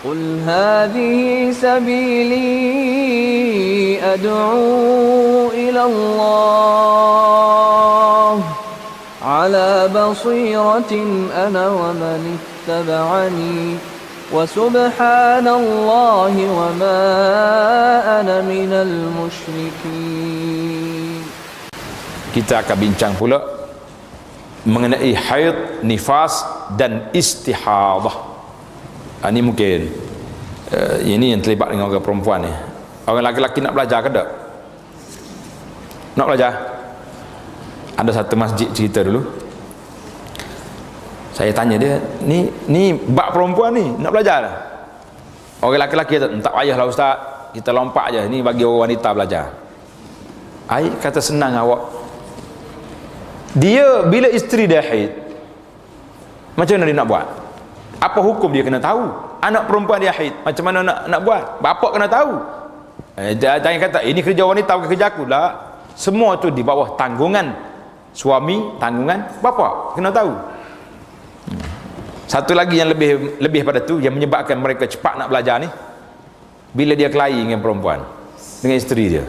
قل هذه سبيلي أدعو إلى الله على بصيرة أنا ومن اتبعني وسبحان الله وما أنا من المشركين. Kita akan bincang pula mengenai haid, nifas dan istihadah. Ini mungkin ini yang terlibat dengan orang perempuan ni. Orang lelaki nak belajar ke tak? Nak belajar? Ada satu masjid cerita dulu. Saya tanya dia, ni bab perempuan ni nak belajar tak? Orang lelaki tak payahlah ustaz, kita lompat je, ni bagi orang wanita belajar. Ai kata senang awak. Dia bila isteri dia haid, macam mana dia nak buat? Apa hukum dia kena tahu? Anak perempuan dia haid, macam mana nak buat? Bapak kena tahu. Jangan kata ini kerja wanita bukan kerja aku lah. Semua tu di bawah tanggungan suami, tanggungan bapa, kena tahu. Satu lagi yang lebih pada tu yang menyebabkan mereka cepat nak belajar ni, bila dia kelahi dengan perempuan, dengan isteri dia,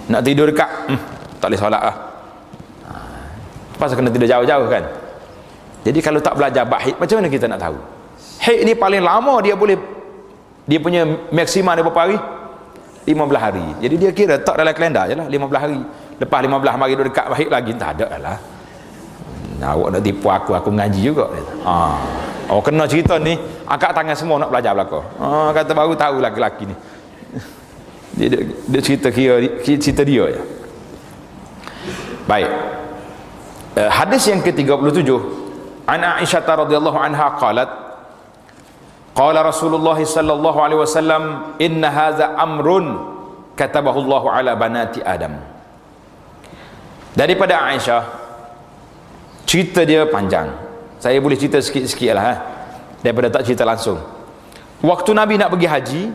nak tidur dekat, tak boleh solat lah. Pasal kena tidur jauh-jauh kan. Jadi kalau tak belajar bab haid, macam mana kita nak tahu? Haid ni paling lama dia punya maksima dia berapa hari? 15 hari. Jadi dia kira tak dalam kalender je lah, 15 hari. Lepas 15 hari duduk dekat haid lagi, tak ada lah. Awak nak tipu aku mengaji juga. Awak kena cerita ni, angkat tangan semua nak belajar belakang. Kata baru tahu laki-laki ni. Dia cerita cerita dia je. Baik. Hadis yang ke-37, an Aisyah radhiyallahu anha qalat, qala Rasulullah sallallahu alaihi wasallam, inna hadza amrun katabahu Allah ala banati Adam. Daripada Aisyah, cerita dia panjang. Saya boleh cerita sikit-sikit lah daripada tak cerita langsung. Waktu Nabi nak pergi haji,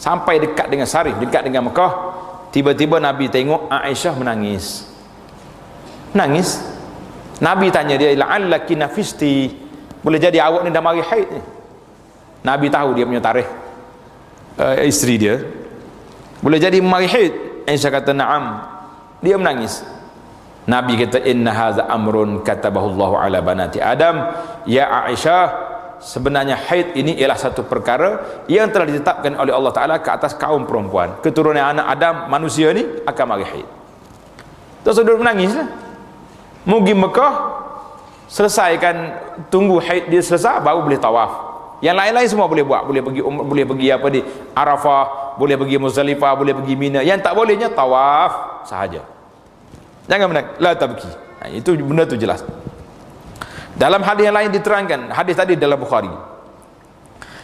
sampai dekat dengan Sarif, dekat dengan Mekah, tiba-tiba Nabi tengok Aisyah menangis. Nabi tanya dia, la'allaki nafisti, boleh jadi awak ni dah mari haid ni. Nabi tahu dia punya tarikh isteri dia, boleh jadi mari haid. Aisyah kata na'am. Dia menangis. Nabi kata, inna hadza amrun katabahu Allah ala banati Adam. Ya Aisyah, sebenarnya haid ini ialah satu perkara yang telah ditetapkan oleh Allah Ta'ala ke atas kaum perempuan, keturunan anak Adam, manusia ni akan mari haid. Terus dia menangis lah. Mugi Mekah selesaikan, tunggu haid dia selesai baru boleh tawaf. Yang lain-lain semua boleh buat, boleh pergi apa di Arafah, boleh pergi Muzdalifah, boleh pergi Mina. Yang tak bolehnya tawaf sahaja. Jangan menang, la tabki. Itu benda tu jelas. Dalam hadis yang lain diterangkan, hadis tadi dalam Bukhari.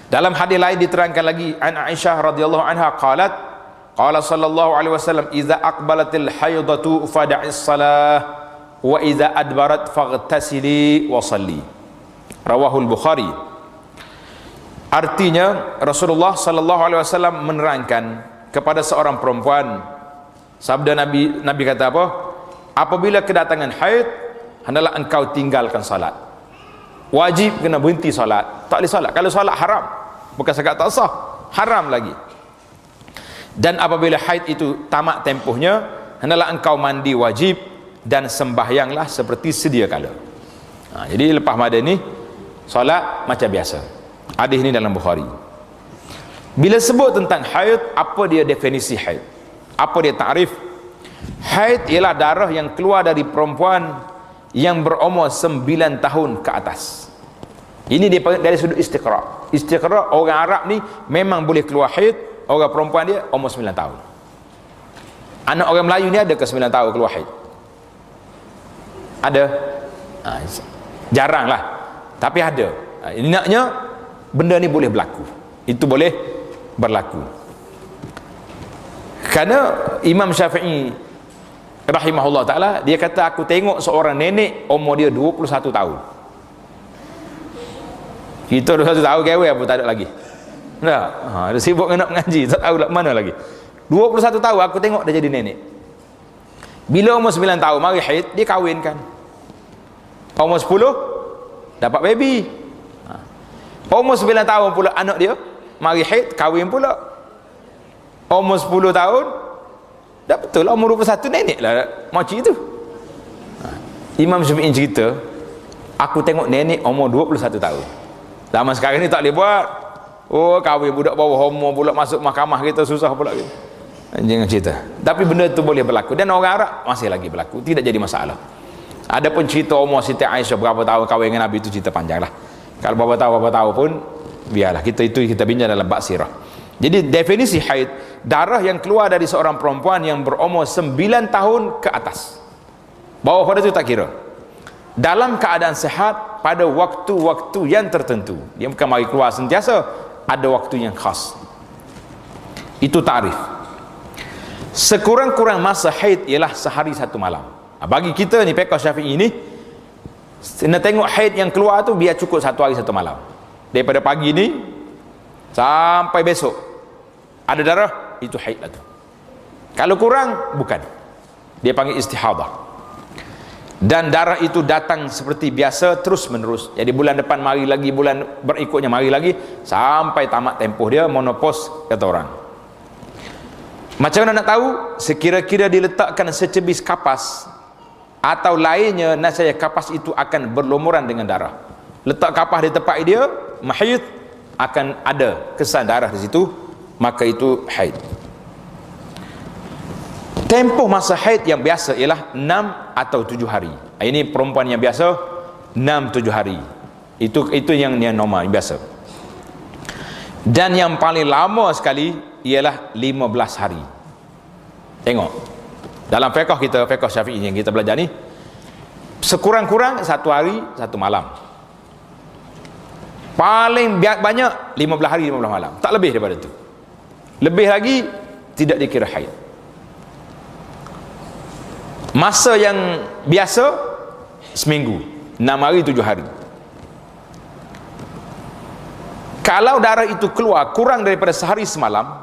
Dalam hadis lain diterangkan lagi, an Aisyah radhiyallahu anha qalat, qala sallallahu alaihi wasallam, idza aqbalatil haidatu fada'is salah wa idza adbarat faghtasili wa salli. Rawahul Bukhari. Artinya Rasulullah sallallahu alaihi wasallam menerangkan kepada seorang perempuan, sabda Nabi kata apa? Apabila kedatangan haid, hendaklah engkau tinggalkan salat. Wajib kena berhenti salat. Tak boleh salat. Kalau salat haram, bukan sekadar tak sah, haram lagi. Dan apabila haid itu tamat tempohnya, hendaklah engkau mandi wajib dan sembahyanglah seperti sedia kala. Jadi lepas mandi ni solat macam biasa. Hadis ni dalam Bukhari. Bila sebut tentang haid, apa dia definisi haid? Apa dia takrif? Haid ialah darah yang keluar dari perempuan yang berumur 9 tahun ke atas. Ini dari sudut istiqra'. Istiqra' orang Arab ni memang boleh keluar haid, orang perempuan dia umur 9 tahun. Anak orang Melayu ni ada ke 9 tahun keluar haid? Ada? Jarang lah, tapi ada. Ingatnya benda ni boleh berlaku. Itu boleh berlaku. Kerana Imam Syafi'i rahimahullah ta'ala, dia kata, aku tengok seorang nenek umur dia 21 tahun. Kita 21 tahun kewe apa tak ada lagi. Tak? Dia sibuk nak mengaji, tak tahu mana lagi. 21 tahun aku tengok dia jadi nenek. Bila umur 9 tahun mari haid, dia kahwinkan. Umur 10 dapat baby. Umur 9 tahun pula anak dia mari haid, kahwin pula. Umur 10 tahun dah betul lah, umur 21 nenek lah makcik tu. Imam Syafi'i cerita, aku tengok nenek umur 21 tahun. Zaman sekarang ni tak boleh buat. Oh, kahwin budak bawah umur pula masuk mahkamah kita susah pula gitu. Jangan cerita. Tapi benda tu boleh berlaku dan orang Arab masih lagi berlaku, tidak jadi masalah. Adapun cerita umur Siti Aisyah berapa tahun kahwin dengan Nabi itu cerita panjang lah. Kalau berapa tahun pun biarlah, kita bincang dalam bab sirah. Jadi definisi haid, darah yang keluar dari seorang perempuan yang berumur 9 tahun ke atas. Bawah pada itu tak kira. Dalam keadaan sehat pada waktu-waktu yang tertentu. Dia bukan mari keluar sentiasa, ada waktu yang khas. Itu tarif. Sekurang-kurang masa haid ialah sehari satu malam. Bagi kita ni fiqh Syafi'i ni, nak tengok haid yang keluar tu biar cukup satu hari satu malam. Daripada pagi ni sampai besok ada darah, itu haid lah tu. Kalau kurang, bukan. Dia panggil istihadah. Dan darah itu datang seperti biasa terus menerus. Jadi bulan depan mari lagi, bulan berikutnya mari lagi, sampai tamat tempoh dia, monopos kata orang. Macam mana nak tahu? Sekira-kira diletakkan secebis kapas atau lainnya, nasaya kapas itu akan berlumuran dengan darah. Letak kapas di tempat dia, mahid, akan ada kesan darah di situ, maka itu haid. Tempoh masa haid yang biasa ialah 6 atau 7 hari. Ini perempuan yang biasa 6-7 hari. Itu yang normal, yang biasa. Dan yang paling lama sekali ialah 15 hari. Tengok. Dalam fiqh kita, fiqh Syafi'i yang kita belajar ni, sekurang-kurang 1 hari 1 malam. Paling banyak 15 hari 15 malam. Tak lebih daripada itu. Lebih lagi tidak dikira haid. Masa yang biasa seminggu, 6 hari 7 hari. Kalau darah itu keluar kurang daripada sehari semalam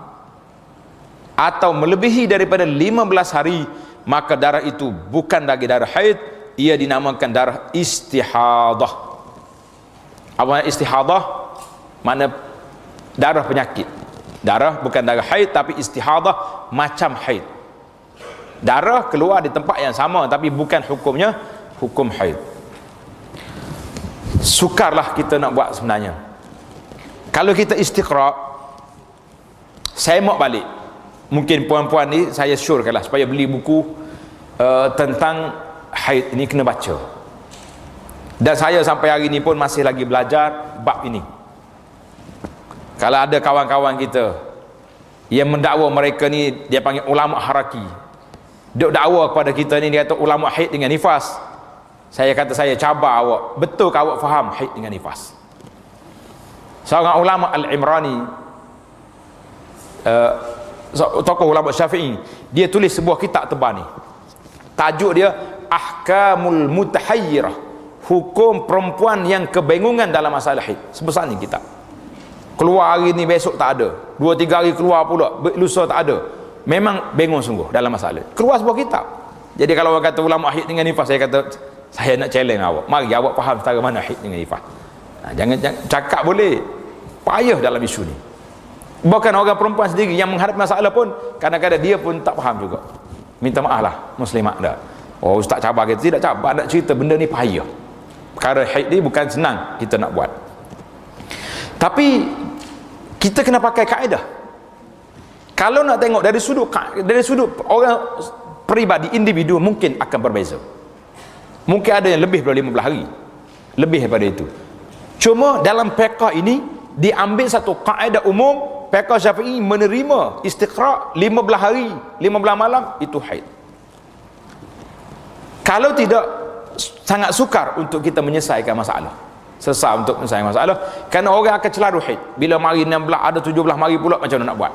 atau melebihi daripada 15 hari, maka darah itu bukan lagi darah haid, ia dinamakan darah istihadah. Apa makna istihadah? Makna darah penyakit. Darah bukan darah haid tapi istihadah, macam haid. Darah keluar di tempat yang sama tapi bukan hukumnya hukum haid. Sukarlah kita nak buat sebenarnya. Kalau kita istiqra', saya mau balik. Mungkin puan-puan ni saya syorkanlah supaya beli buku tentang haid ini, kena baca. Dan saya sampai hari ni pun masih lagi belajar bab ini. Kalau ada kawan-kawan kita yang mendakwa mereka ni, dia panggil ulama haraki, dia dakwa kepada kita ni, dia kata ulama haid dengan nifas. Saya kata, saya cabar awak, betul ke awak faham haid dengan nifas? Seorang ulama Al-Imrani, tokoh ulama Syafi'i, dia tulis sebuah kitab tebal ni. Tajuk dia Ahkamul Mutahayyirah, hukum perempuan yang kebingungan dalam masalah haid. Sebesar ni kitab. Keluar hari ni besok tak ada, 2-3 hari keluar pula, lusa tak ada. Memang bingung sungguh dalam masalah. Keluar sebuah kitab. Jadi kalau orang kata ulama haid dengan nifas, saya kata, saya nak challenge awak, mari awak faham setara mana haid dengan nifas. Jangan cakap boleh, payah dalam isu ni. Bahkan orang perempuan sendiri yang menghadapi masalah pun kadang-kadang dia pun tak faham juga. Minta maaf lah, muslimat dah. Oh, ustaz cabar kita, tidak cabar, nak cerita benda ni payah. Perkara haid ni bukan senang kita nak buat. Tapi kita kena pakai kaedah. Kalau nak tengok dari sudut orang peribadi, individu, mungkin akan berbeza. Mungkin ada yang lebih daripada 15 hari, lebih daripada itu. Cuma dalam fiqh ini diambil satu kaedah umum, fiqh Syafi'i menerima istiqra' 15 hari 15 malam itu haid. Kalau tidak, sangat sukar untuk kita menyelesaikan masalah. Sesat untuk menyelesaikan masalah, kerana orang akan celaru haid. Bila mari 16, ada 17 mari pula, macam mana nak buat?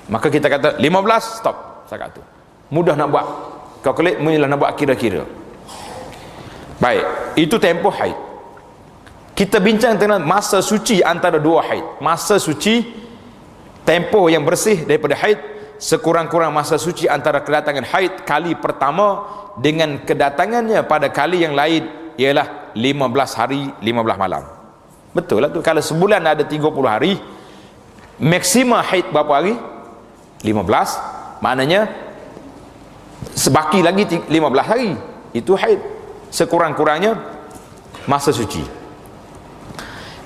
Maka kita kata 15 stop setakat tu. Mudah nak buat. Kalkulate, mula nak buat kira-kira. Baik, itu tempoh haid. Kita bincang tentang masa suci antara dua haid. Masa suci, tempoh yang bersih daripada haid, sekurang-kurang masa suci antara kedatangan haid kali pertama dengan kedatangannya pada kali yang lain ialah 15 hari 15 malam. Betul lah tu. Kalau sebulan ada 30 hari, maksima haid berapa hari? 15. Maknanya sebaki lagi 15 hari, itu haid. Sekurang-kurangnya masa suci.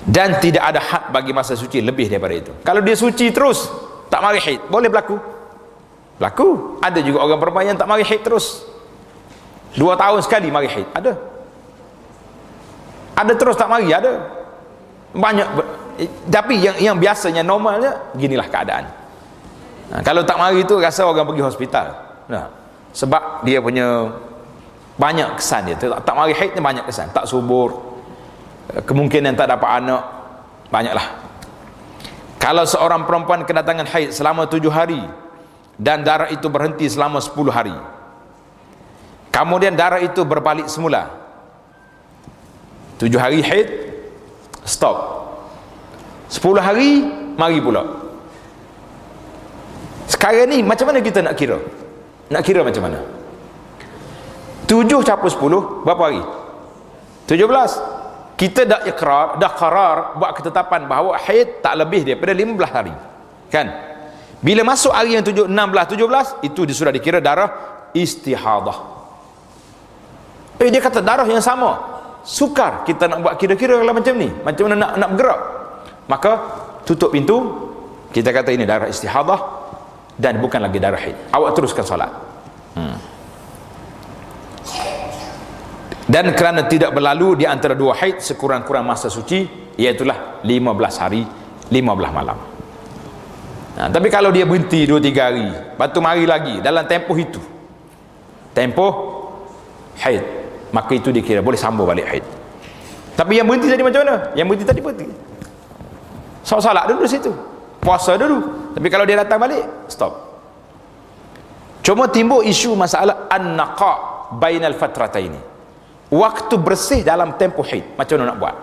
Dan tidak ada had bagi masa suci lebih daripada itu. Kalau dia suci terus tak mari haid, boleh berlaku. Berlaku. Ada juga orang perempuan yang tak mari haid terus, 2 tahun sekali mari haid. Ada terus tak mari, ada banyak. Tapi yang biasanya normalnya ginilah keadaan. Kalau tak mari itu rasa orang pergi hospital. Sebab dia punya banyak kesan dia. Tak mari haid ni banyak kesan. Tak subur, kemungkinan tak dapat anak, banyaklah. Kalau seorang perempuan kedatangan haid selama 7 hari dan darah itu berhenti selama 10 hari, kemudian darah itu berbalik semula, 7 hari haid, stop, 10 hari mari pula. Sekarang ni macam mana kita nak kira? Nak kira macam mana? 7 campur 10 berapa hari? 17. Kita dah ikrar, dah qarar, buat ketetapan bahawa haid tak lebih daripada 15 hari, kan? Bila masuk hari yang 16, 17, itu sudah dikira darah istihadah. Dia kata darah yang sama, sukar. Kita nak buat kira-kira kalau macam ni, macam mana nak bergerak? Maka tutup pintu, kita kata ini darah istihadah dan bukan lagi darah haid. Awak teruskan solat. Dan kerana tidak berlalu di antara 2 haid sekurang-kurang masa suci, iaitulah 15 hari 15 malam. Tapi kalau dia berhenti 2-3 hari, batu mari lagi dalam tempoh itu, tempoh haid, maka itu dikira boleh sambung balik haid. Tapi yang berhenti tadi macam mana? Yang berhenti tadi berhenti, solat dulu situ, puasa dulu. Tapi kalau dia datang balik, stop. Cuma timbul isu masalah an-naqa bainal fatrataini, waktu bersih dalam tempoh haid. Macam mana nak buat?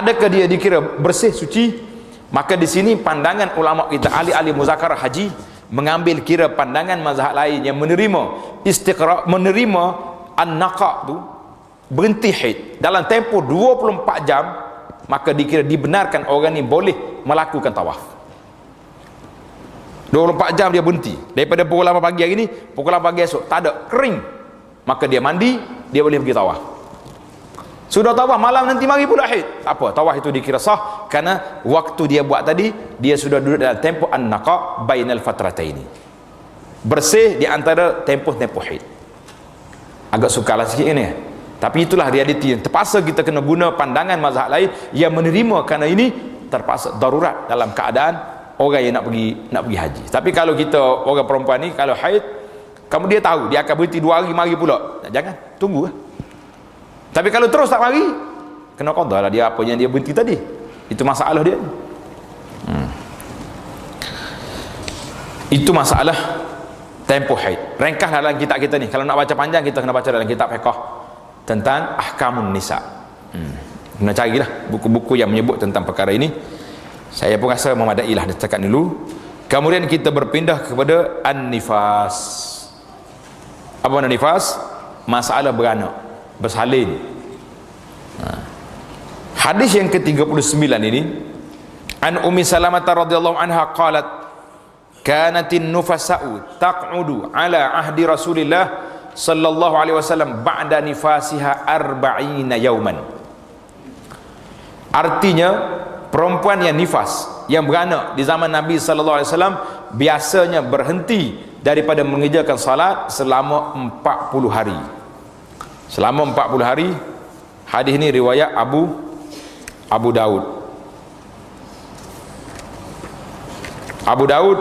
Adakah dia dikira bersih, suci? Maka di sini pandangan ulama kita, ahli-ahli muzakarah haji, mengambil kira pandangan mazhab lain yang menerima istiqra', menerima an-naqa tu, berhenti haid dalam tempoh 24 jam, maka dikira dibenarkan orang ni boleh melakukan tawaf. 24 jam dia berhenti, daripada pukul 8 pagi hari ni, pukul 8 pagi esok, tak ada, kering, maka dia mandi, dia boleh pergi tawaf. Sudah tawaf malam, nanti mari pula haid, tak apa, tawaf itu dikira sah, kerana waktu dia buat tadi, dia sudah duduk dalam tempoh an-naqa bainal fatrataini, bersih di antara tempoh-tempoh haid. Agak sukarlah sikit ni, tapi itulah realiti yang terpaksa kita kena guna pandangan mazhab lain yang menerima, kerana ini terpaksa darurat dalam keadaan orang yang nak pergi haji. Tapi kalau kita orang perempuan ni, kalau haid, kamu dia tahu dia akan berhenti 2 hari mari pula, jangan, tunggu lah. Tapi kalau terus tak mari, kena qada lah dia apa yang dia berhenti tadi. Itu masalah dia. Itu masalah tempoh haid. Ringkas dalam kitab kita ni. Kalau nak baca panjang, kita kena baca dalam kitab fiqh tentang ahkamun nisa. Kena carilah buku-buku yang menyebut tentang perkara ini. Saya pun rasa memadailah setakat dulu. Kemudian kita berpindah kepada an-nifas. Apa makna nifas? Masalah beranak, bersalin. Hadis yang ke-39 ini, an Ummi Salamah radhiyallahu anha qalat, kanatin nufasa'u taq'udu ala ahdi Rasulillah sallallahu alaihi wasallam ba'da nifasiha 40 yauman. Artinya perempuan yang nifas, yang beranak di zaman Nabi sallallahu alaihi wasallam biasanya berhenti daripada mengerjakan salat selama 40 hari. Selama 40 hari. Hadis ini riwayat Abu Daud. Abu Daud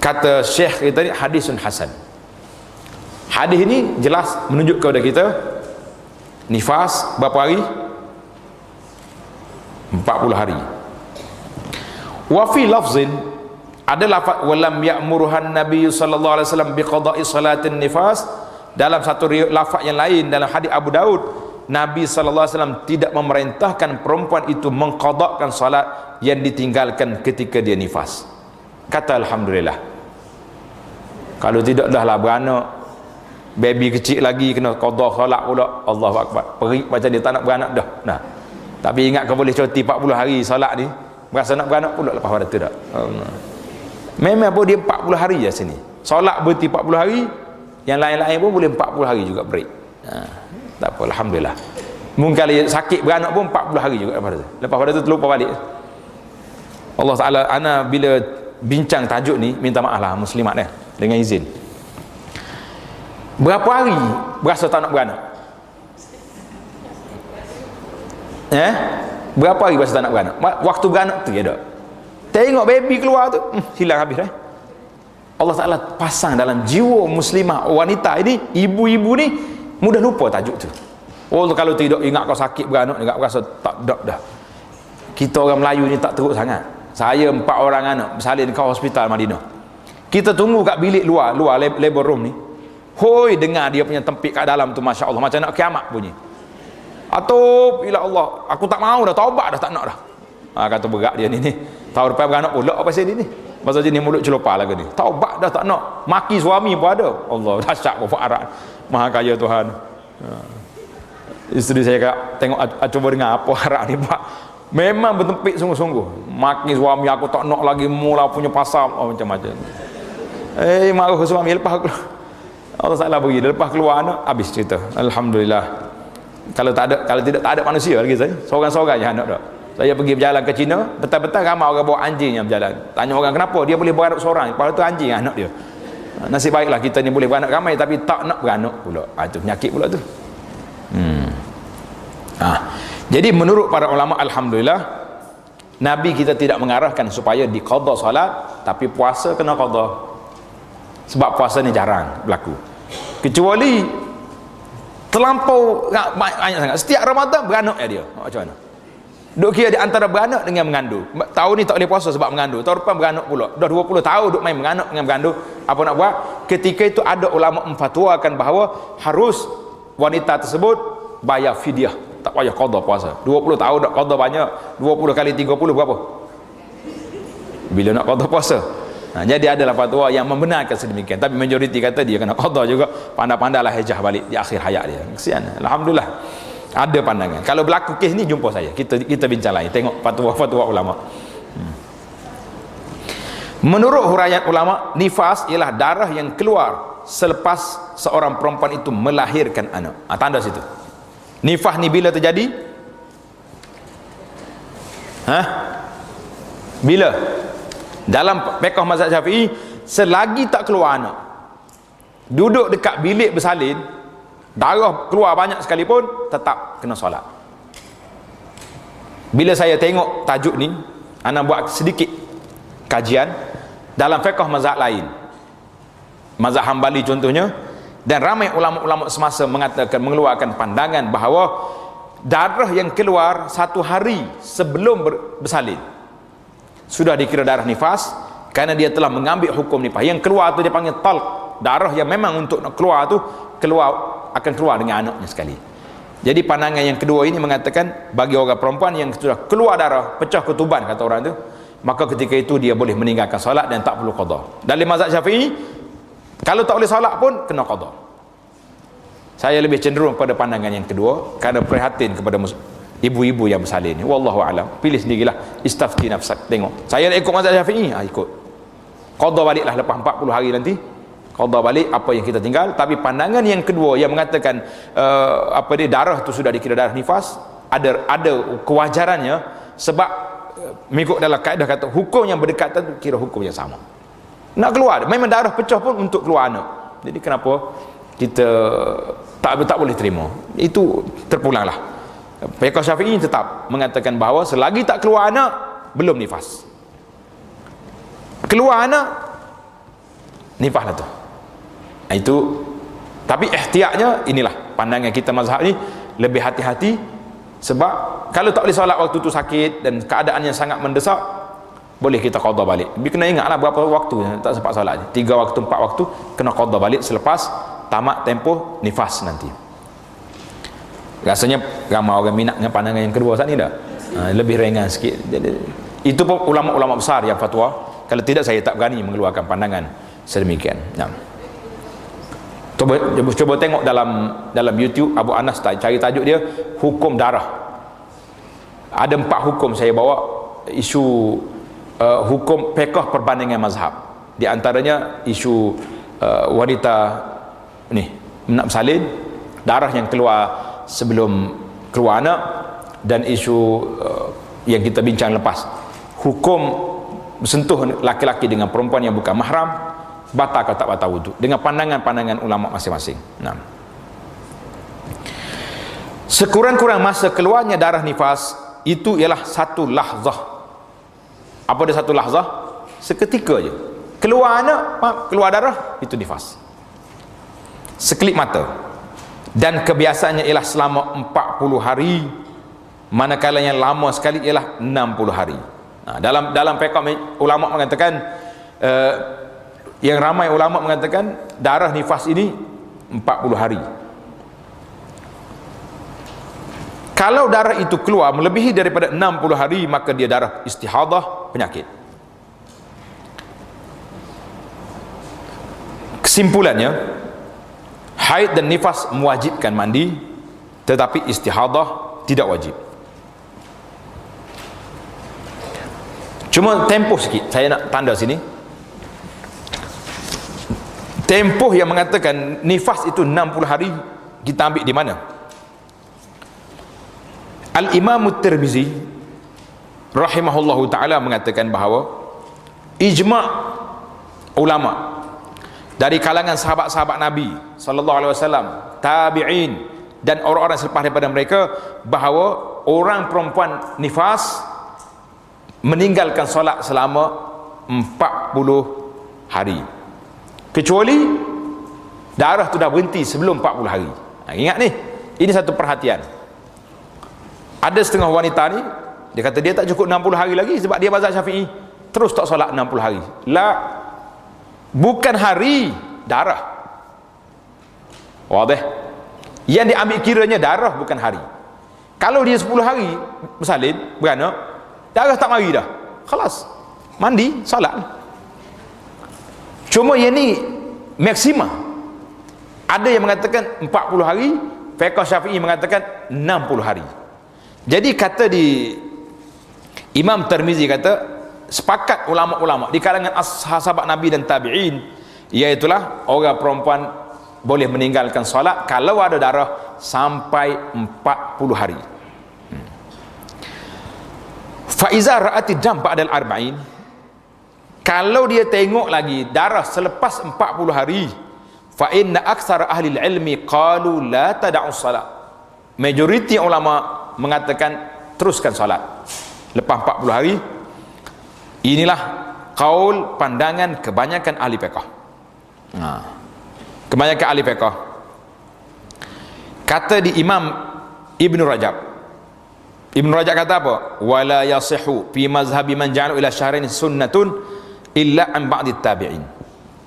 kata Syekh kita ni hadisun hasan. Hadis ini jelas menunjuk kepada kita nifas berapa hari? 40 hari. Wa fi lafzin, ada lafaz walam ya'muruhan Nabi sallallahu alaihi wasallam biqada'i salatin nifas. Dalam satu lafaz yang lain dalam hadis Abu Daud, Nabi sallallahu alaihi wasallam tidak memerintahkan perempuan itu mengqadakkan salat yang ditinggalkan ketika dia nifas. Kata alhamdulillah. Kalau tidak dahlah beranak, baby kecil lagi kena qada salat pula. Allahu akbar. Perik macam dia tak nak beranak dah. Nah, Tapi ingat kau boleh cuti 40 hari solat ni, berasa nak beranak pula lepas pada tu tak. Memang pun dia 40 hari je sini. Solat berhenti 40 hari, yang lain-lain pun boleh 40 hari juga break. Tak apa, alhamdulillah. Mungkin kalau sakit beranak pun 40 hari juga lepas tu. Lepas pada tu terlupa balik. Allah Taala, ana bila bincang tajuk ni minta maaf lah muslimat dengan izin. Berapa hari berasa tak nak beranak? Berapa hari berasa tak nak beranak? Waktu beranak tu ya tak? Tengok baby keluar tu, hilang habis dah. Allah Ta'ala pasang dalam jiwa muslimah wanita ini, ibu-ibu ni mudah lupa tajuk tu. Oh, kalau tidak ingat kau sakit beranak, ingat berasa tak dah. Kita orang Melayu ni tak teruk sangat. Saya 4 orang anak bersalin ke hospital Madinah. Kita tunggu kat bilik luar labor room ni. Hoi, dengar dia punya tempik kat dalam tu, Masya Allah, macam nak kiamat bunyi. Atau ila Allah, aku tak mau dah, taubat dah, tak nak dah. Kata berat dia ni. Tahun depan beranak pula apa pasal dia ni? Pasal jenis mulut celopar lagi ni. Taubat dah, tak nak. Maki suami pun ada. Allah, dahsyat Arab. Maha kaya Tuhan. Isteri saya kata, tengok cuba dengar apa Arab ni buat. Memang bertempik sungguh-sungguh. Maki suami, aku tak nak lagi, mula punya pasal macam-macam. Marah suami lepas aku. Allah Taala bagi, lepas keluar anak habis cerita. Alhamdulillah. Kalau tidak tak ada manusia lagi saya. Seorang-seorang je anak dak. Saya pergi berjalan ke China, betul-betul ramai orang bawa anjing yang berjalan. Tanya orang kenapa dia boleh beranak seorang, padahal tu anjing anak dia. Nasib baiklah kita ni boleh beranak ramai tapi tak nak beranak pula. Itu penyakit pula tu. Jadi menurut para ulama, alhamdulillah, Nabi kita tidak mengarahkan supaya diqadha solat, tapi puasa kena qadha. Sebab puasa ni jarang berlaku. Kecuali terlampau banyak sangat. Setiap Ramadan beranak dia. Macam mana? Duk kira di antara beranak dengan mengandung. Tahun ni tak boleh puasa sebab mengandung. Tahun depan beranak pula. Dah 20 tahun duk main beranak dengan mengandung. Apa nak buat? Ketika itu ada ulama memfatwakan bahawa harus wanita tersebut bayar fidyah. Tak payah qadha puasa. 20 tahun nak qadha banyak. 20 kali 30 berapa? Bila nak qadha puasa? Jadi adalah fatwa yang membenarkan sedemikian. Tapi majoriti kata dia kena qadha juga. Pandai-pandailah hijah balik di akhir hayat dia. Kesian. Alhamdulillah. Ada pandangan. Kalau berlaku kes ni jumpa saya. Kita bincang lain. Tengok fatwa-fatwa ulama. Menurut huraian ulama, nifas ialah darah yang keluar selepas seorang perempuan itu melahirkan anak. Tanda situ. Nifas ni bila terjadi? Bila? Dalam fiqh mazhab Syafi'i, selagi tak keluar anak, duduk dekat bilik bersalin, darah keluar banyak sekalipun, tetap kena solat. Bila saya tengok tajuk ni, ana buat sedikit kajian dalam fiqh mazhab lain, mazhab Hambali contohnya, dan ramai ulama-ulama semasa mengatakan, mengeluarkan pandangan bahawa darah yang keluar 1 hari sebelum bersalin sudah dikira darah nifas, kerana dia telah mengambil hukum nifas. Yang keluar tu dia panggil talq, darah yang memang untuk nak keluar tu akan keluar dengan anaknya sekali. Jadi pandangan yang kedua ini mengatakan bagi orang perempuan yang sudah keluar darah, pecah ketuban kata orang tu, maka ketika itu dia boleh meninggalkan solat dan tak perlu qadha. Dalam mazhab Syafi'i, kalau tak boleh solat pun kena qadha. Saya lebih cenderung pada pandangan yang kedua kerana prihatin kepada ibu-ibu yang bersalin ni. Wallahu alam. Pilih sendirilah. Istafti nafsak. Tengok. Saya nak ikut mazhab Syafi'i, ikut. Qadha baliklah lepas 40 hari nanti. Qadha balik apa yang kita tinggal. Tapi pandangan yang kedua yang mengatakan darah tu sudah dikira darah nifas, ada kewajarannya sebab mengikut dalam kaedah kata hukum yang berdekatan tu kira hukum yang sama. Nak keluar, memang darah pecah pun untuk keluar anak. Jadi kenapa kita tak boleh terima? Itu terpulanglah. Fiqh Syafi'i tetap mengatakan bahawa selagi tak keluar anak, belum nifas. Keluar anak, nifas lah tu. Itu, tapi ihtiyatnya inilah pandangan kita mazhab ni, lebih hati-hati. Sebab kalau tak boleh solat waktu tu sakit dan keadaan yang sangat mendesak, boleh kita qadha balik. Tapi kena ingatlah berapa waktu tak sempat solat. 3 waktu 4 waktu kena qadha balik selepas tamat tempoh nifas nanti. Rasanya ramai orang minat dengan pandangan yang kedua saat ni dah. Lebih ringan sikit. Jadi, itu pun ulama-ulama besar yang fatwa. Kalau tidak saya tak berani mengeluarkan pandangan sedemikian. Cuba tengok dalam YouTube Abu Anas cari tajuk dia hukum darah. Ada 4 hukum saya bawa, isu hukum fiqh perbandingan mazhab. Di antaranya isu wanita ni nak bersalin, darah yang keluar sebelum keluar anak, dan isu yang kita bincang lepas, hukum bersentuh laki-laki dengan perempuan yang bukan mahram, batal atau tak batal wuduk, dengan pandangan-pandangan ulama masing-masing. Nah, sekurang-kurang masa keluarnya darah nifas itu ialah satu lahzah. Apa dia satu lahzah? Seketika je keluar anak, keluar darah, itu nifas, sekelip mata. Dan kebiasaannya ialah selama 40 hari, manakala yang lama sekali ialah 60 hari. Dalam fiqh ulama mengatakan, yang ramai ulama mengatakan darah nifas ini 40 hari. Kalau darah itu keluar melebihi daripada 60 hari, maka dia darah istihadah, penyakit. Kesimpulannya, haid dan nifas mewajibkan mandi, tetapi istihadah tidak wajib. Cuma tempoh sikit, saya nak tanda sini. Tempoh yang mengatakan nifas itu 60 hari, kita ambil di mana? Al-Imam At-Tirmizi rahimahullahu ta'ala mengatakan bahawa ijma' ulama dari kalangan sahabat-sahabat Nabi sallallahu alaihi wasallam, tabi'in dan orang-orang selepas daripada mereka, bahawa orang perempuan nifas meninggalkan solat selama 40 hari, kecuali darah tu dah berhenti sebelum 40 hari. Ingat ni, ini satu perhatian. Ada setengah wanita ni, dia kata dia tak cukup 60 hari lagi sebab dia mazhab Syafi'i, terus tak solat 60 hari. La, bukan hari, darah. Wadih. Yang diambil kiranya darah, bukan hari. Kalau dia 10 hari bersalin, beranak, darah tak mari dah, khalas, mandi, solat. Cuma yang ni maksima. Ada yang mengatakan 40 hari, fiqh Syafi'i mengatakan 60 hari. Jadi kata di Imam Tirmizi kata, sepakat ulama-ulama di kalangan sahabat Nabi dan tabi'in, iaitulah orang perempuan boleh meninggalkan solat kalau ada darah sampai 40 hari. Fa iza ra'ati dam ba'dal arba'in, kalau dia tengok lagi darah selepas 40 hari, fa inna aktsara ahli ilmi qalu la tada'u salat, majoriti ulama mengatakan teruskan solat lepas 40 hari. Inilah kaul pandangan kebanyakan ahli fiqh. Kebanyakan ahli fiqh. Kata di Imam Ibn Rajab, Ibn Rajab kata apa? Wala yasihu fi mazhabi man ja'alu ila syahrain sunnatun illa an ba'di tabi'in.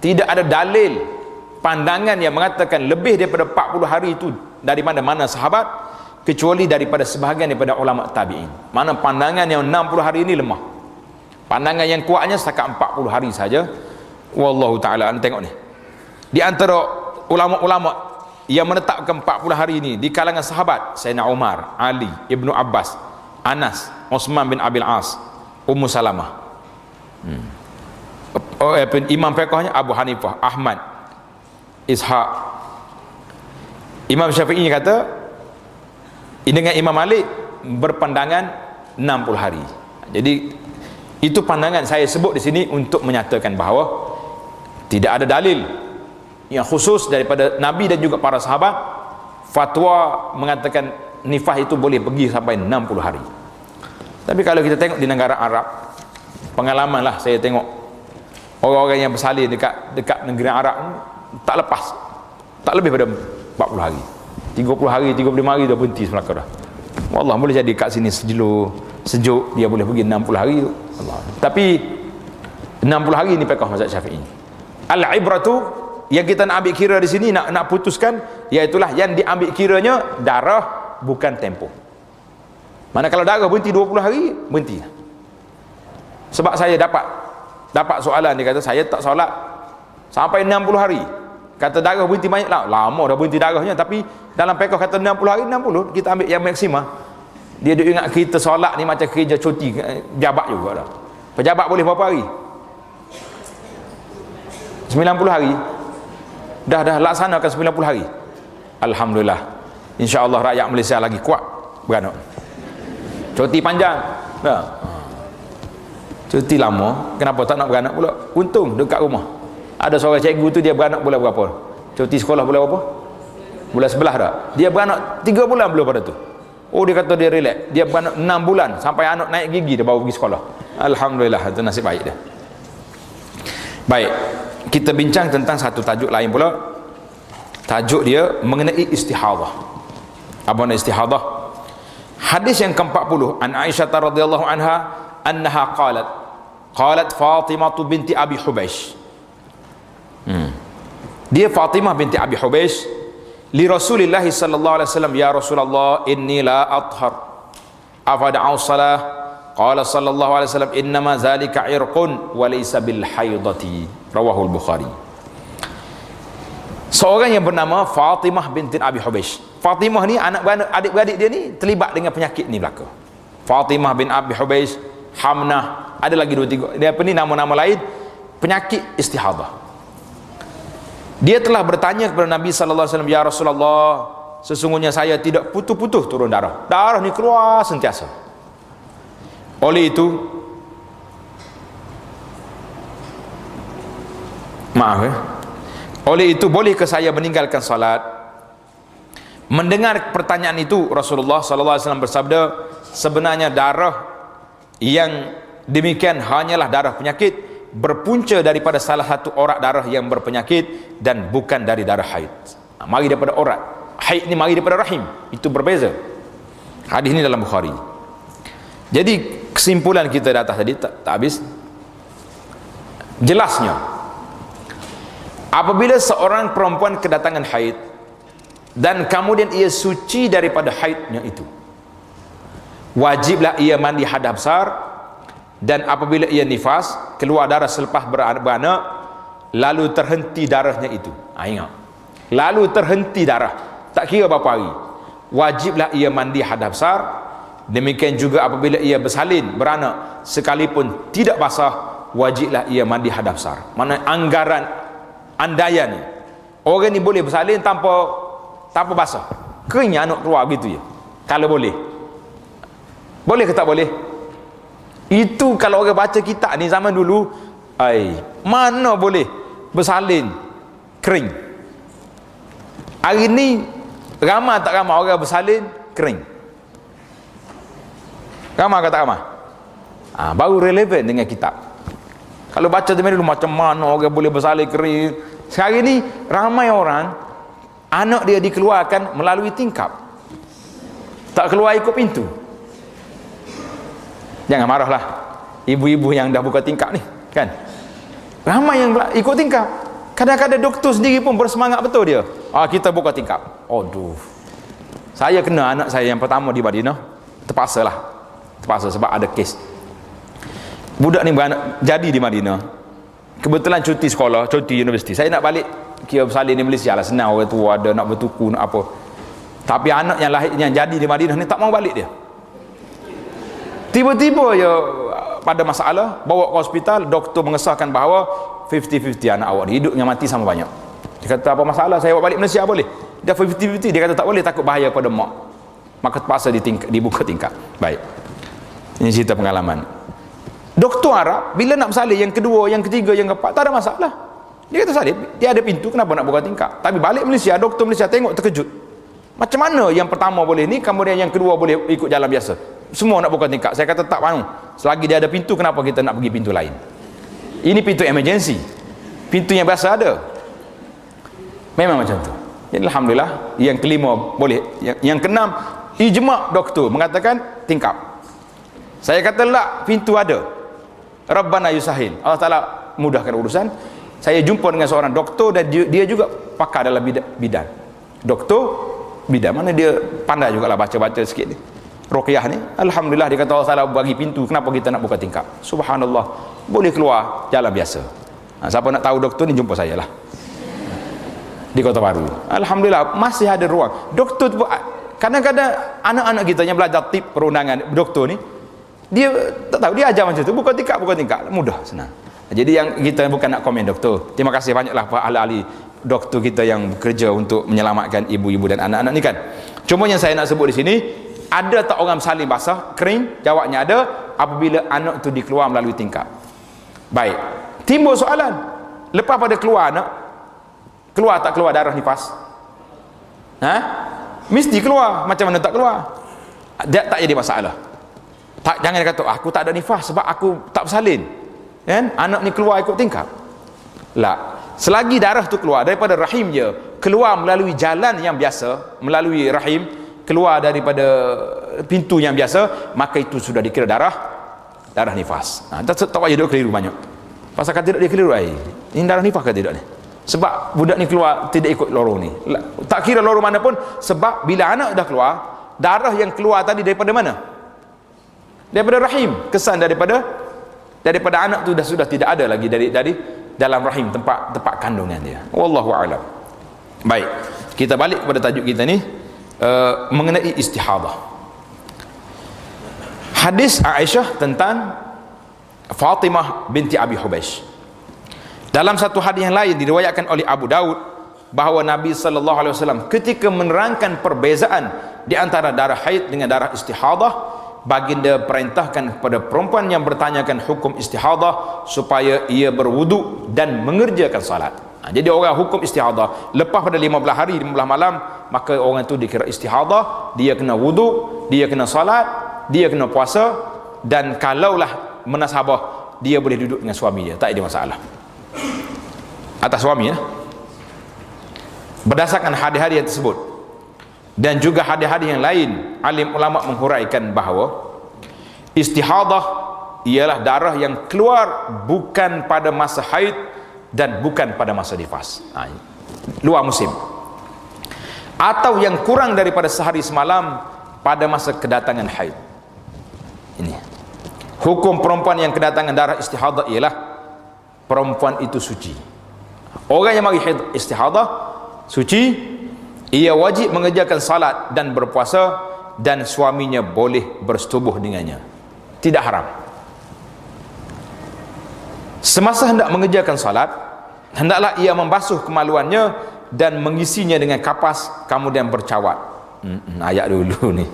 Tidak ada dalil pandangan yang mengatakan lebih daripada 40 hari itu dari mana-mana sahabat, kecuali daripada sebahagian daripada ulama tabi'in. Mana pandangan yang 60 hari ini lemah. Pandangan yang kuatnya setakat 40 hari saja. Wallahu ta'ala, anda tengok ni, di antara ulama-ulama yang menetapkan 40 hari ini di kalangan sahabat, Sayyidina Umar, Ali, Ibnu Abbas, Anas, Utsman bin Abil As, Ummu Salamah. Imam fiqhnya Abu Hanifah, Ahmad, Ishaq. Imam Syafi'i kata, dengan Imam Malik berpandangan 60 hari. Jadi itu pandangan saya sebut di sini untuk menyatakan bahawa tidak ada dalil yang khusus daripada Nabi dan juga para sahabat fatwa mengatakan nifas itu boleh pergi sampai 60 hari. Tapi kalau kita tengok di negara Arab, pengalaman lah saya tengok orang-orang yang bersalin dekat negeri Arab tak lepas, tak lebih pada 40 hari, 30 hari, 35 hari dah berhenti Melaka dah. Wallah, boleh jadi kat sini sejuk dia boleh pergi 60 hari tu. Allah. Tapi 60 hari ni fiqh mazhab Syafi'i. Al-ibratu, yang kita nak ambil kira di sini, nak putuskan, iaitulah yang diambil kiranya darah, bukan tempoh. Mana kalau darah berhenti 20 hari, berhenti. Sebab saya dapat soalan, dia kata saya tak solat sampai 60 hari. Kata darah berhenti banyak lah, lama dah berhenti darahnya, tapi dalam fiqh kata 60 hari, 60, kita ambil yang maksima. Dia duk ingat kita solat ni macam kerja cuti pejabat juga dah. Pejabat boleh berapa hari? 90 hari. Dah laksanakan 90 hari. Alhamdulillah. InsyaAllah rakyat Malaysia lagi kuat beranak. Cuti panjang. Dah. Cuti lama, kenapa tak nak beranak pula? Untung dekat rumah. Ada seorang cikgu tu dia beranak bulan berapa? Cuti sekolah bulan berapa? Bulan 11 dah. Dia beranak 3 bulan belum pada tu. Oh, dia kata dia relax. Dia beranak 6 bulan sampai anak naik gigi dia baru pergi sekolah. Alhamdulillah, itu nasib baik dia. Baik, kita bincang tentang satu tajuk lain pula. Tajuk dia mengenai istihadah. Apa nama istihadah? Hadis yang ke-40 an Aisyah radhiyallahu anha annaha qalat Fatimah binti Abi Hubeish. Dia Fatimah binti Abi Hubeish li Rasulillah sallallahu alaihi wasallam, ya Rasulullah inni la athhar afada'u salah. Qala sallallahu alaihi wasallam innama zalika irqun wa laysa bil haidati. Rawahul Bukhari. Seorang yang bernama Fatimah binti Abi Hubeish. Fatimah ni adik-beradik dia ni terlibat dengan penyakit ni belaka. Fatimah bin Abi Hubeish, Hamnah, ada lagi 2-3 dia apa ni nama-nama lain, penyakit istihadah. Dia telah bertanya kepada Nabi sallallahu alaihi wasallam, ya Rasulullah, sesungguhnya saya tidak putus-putus turun darah. Darah ni keluar sentiasa. Oleh itu, oleh itu bolehkah saya meninggalkan salat? Mendengar pertanyaan itu, Rasulullah sallallahu alaihi wasallam bersabda, sebenarnya darah yang demikian hanyalah darah penyakit, berpunca daripada salah satu orak darah yang berpenyakit dan bukan dari darah haid. Mari daripada orak. Haid ni mari daripada rahim. Itu berbeza. Hadis ini dalam Bukhari. Jadi kesimpulan kita di atas tadi tak habis. Jelasnya, apabila seorang perempuan kedatangan haid dan kemudian ia suci daripada haidnya itu, wajiblah ia mandi hadap besar. Dan apabila ia nifas, keluar darah selepas beranak, lalu terhenti darahnya itu. Ingat, lalu terhenti darah, tak kira berapa hari, wajiblah ia mandi hadap besar. Demikian juga apabila ia bersalin beranak, sekalipun tidak basah, wajiblah ia mandi hadap besar. Mana anggaran andaian ni, orang ni boleh bersalin tanpa basah, keringnya anak keluar gitu je. Kalau boleh ke tak boleh? Itu kalau orang baca kitab ni zaman dulu, mana boleh bersalin kering. Hari ni ramai tak ramai orang bersalin kering? Ramai ke tak ramai? Baru relevan dengan kitab. Kalau baca zaman dulu macam mana orang boleh bersalin kering. Sekarang ni ramai orang anak dia dikeluarkan melalui tingkap, tak keluar ikut pintu. Jangan marahlah ibu-ibu yang dah buka tingkap ni, kan? Ramai yang ikut tingkap. Kadang-kadang doktor sendiri pun bersemangat betul dia. Kita buka tingkap. Aduh. Saya kena anak saya yang pertama di Madinah, terpaksa sebab ada kes. Budak ni beranak jadi di Madinah. Kebetulan cuti sekolah, cuti universiti. Saya nak balik kira bersalin di Malaysia lah, senang orang tua ada nak bertuku nak apa. Tapi anak yang lahir yang jadi di Madinah ni tak mau balik dia. Tiba-tiba ya pada masalah, bawa ke hospital, doktor mengesahkan bahawa 50-50 anak awak ni hidup dengan mati sama banyak. Dia kata apa masalah, saya bawa balik Malaysia boleh? Dia 50-50, dia kata tak boleh, takut bahaya pada mak. Maka terpaksa dibuka tingkap. Baik, ini cerita pengalaman. Doktor Arab bila nak bersalin yang kedua, yang ketiga, yang keempat, tak ada masalah. Dia kata salin, dia ada pintu, kenapa nak buka tingkap? Tapi balik Malaysia, doktor Malaysia tengok terkejut. Macam mana yang pertama boleh ni, kemudian yang kedua boleh ikut jalan biasa? Semua nak buka tingkap. Saya kata tak mahu. Selagi dia ada pintu, kenapa kita nak pergi pintu lain? Ini pintu emergency. Pintu yang biasa ada. Memang macam tu. Jadi alhamdulillah, yang kelima boleh. Yang keenam, ijma' doktor mengatakan tingkap. Saya kata lah, pintu ada. Rabbana yusahil. Allah Ta'ala mudahkan urusan. Saya jumpa dengan seorang doktor dan dia juga pakar dalam bidang. Doktor bidang, mana dia pandai juga lah baca-baca sikit ni. Ruqyah ni, alhamdulillah, dia kata Allah Ta'ala bagi pintu, kenapa kita nak buka tingkap? Subhanallah, boleh keluar jalan biasa. Siapa nak tahu doktor ni, jumpa saya lah di Kota Baru. Alhamdulillah, masih ada ruang. Doktor tu, Kadang-kadang anak-anak kita yang belajar tip perundangan doktor ni, dia tak tahu, dia ajar macam tu, bukan tingkap, mudah, senang. Jadi yang kita bukan nak komen doktor. Terima kasih banyaklah para ahli-ahli doktor kita yang bekerja untuk menyelamatkan ibu-ibu dan anak-anak ni kan. Cuma yang saya nak sebut di sini, ada tak orang bersalin basah kering? Jawabnya ada, apabila anak tu dikeluar melalui tingkap. Baik, timbul soalan, lepas pada keluar anak, keluar tak keluar darah nifas? Mesti keluar. Macam mana tak keluar? Dia tak jadi masalah. Tak, jangan kata aku tak ada nifas sebab aku tak bersalin, kan? Anak ni keluar ikut tingkap. La, selagi darah tu keluar daripada rahim je, keluar melalui jalan yang biasa, melalui rahim, keluar daripada pintu yang biasa, maka itu sudah dikira darah nifas. Tak payah duk keliru banyak. Pasal kata tidak dia keliru, ini darah nifas ke tidak ni? Sebab budak ni keluar tidak ikut lorong ni. Tak kira lorong mana pun, sebab bila anak dah keluar, darah yang keluar tadi daripada mana? Daripada rahim. Kesan daripada anak tu sudah tidak ada lagi dari dalam rahim, tempat kandungan dia. Wallahu a'lam. Baik, kita balik kepada tajuk kita ni, mengenai istihadah. Hadis Aisyah tentang Fatimah binti Abi Hubeish. Dalam satu hadis yang lain diriwayatkan oleh Abu Daud bahawa Nabi SAW ketika menerangkan perbezaan di antara darah haid dengan darah istihadah, baginda perintahkan kepada perempuan yang bertanyakan hukum istihadah supaya ia berwudu dan mengerjakan salat. Jadi orang hukum istihadah lepas pada 15 hari 15 malam, maka orang itu dikira istihadah, dia kena wudu, dia kena salat, dia kena puasa, dan kalaulah menasabah, dia boleh duduk dengan suami dia, tak ada masalah atas suami ya. Berdasarkan hadis-hadis yang tersebut dan juga hadis-hadis yang lain, alim ulama menghuraikan bahawa istihadah ialah darah yang keluar bukan pada masa haid dan bukan pada masa nifas, luar musim, atau yang kurang daripada sehari semalam pada masa kedatangan haid. Ini hukum perempuan yang kedatangan darah istihadah ialah perempuan itu suci. Orang yang mari haid istihadah suci, ia wajib mengerjakan salat dan berpuasa, dan suaminya boleh bersetubuh dengannya, tidak haram. Semasa hendak mengerjakan salat, hendaklah ia membasuh kemaluannya dan mengisinya dengan kapas, kemudian bercawat. Ayat dulu ni,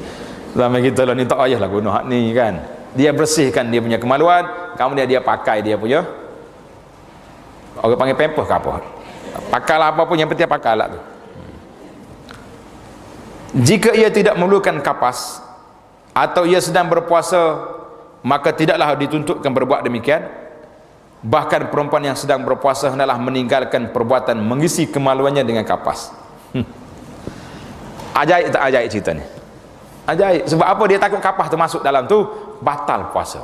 zaman kita lah ni tak payahlah guna hak ni kan. Dia bersihkan dia punya kemaluan, kemudian dia pakai dia punya, orang panggil pampers ke apa, pakailah apa pun, yang penting pakailah tu. Jika ia tidak memerlukan kapas atau ia sedang berpuasa, maka tidaklah dituntutkan berbuat demikian. Bahkan perempuan yang sedang berpuasa hendaklah meninggalkan perbuatan mengisi kemaluannya dengan kapas. Ajaib tak ajaib cerita ni? Ajaib. Sebab apa? Dia takut kapas termasuk dalam tu, batal puasa.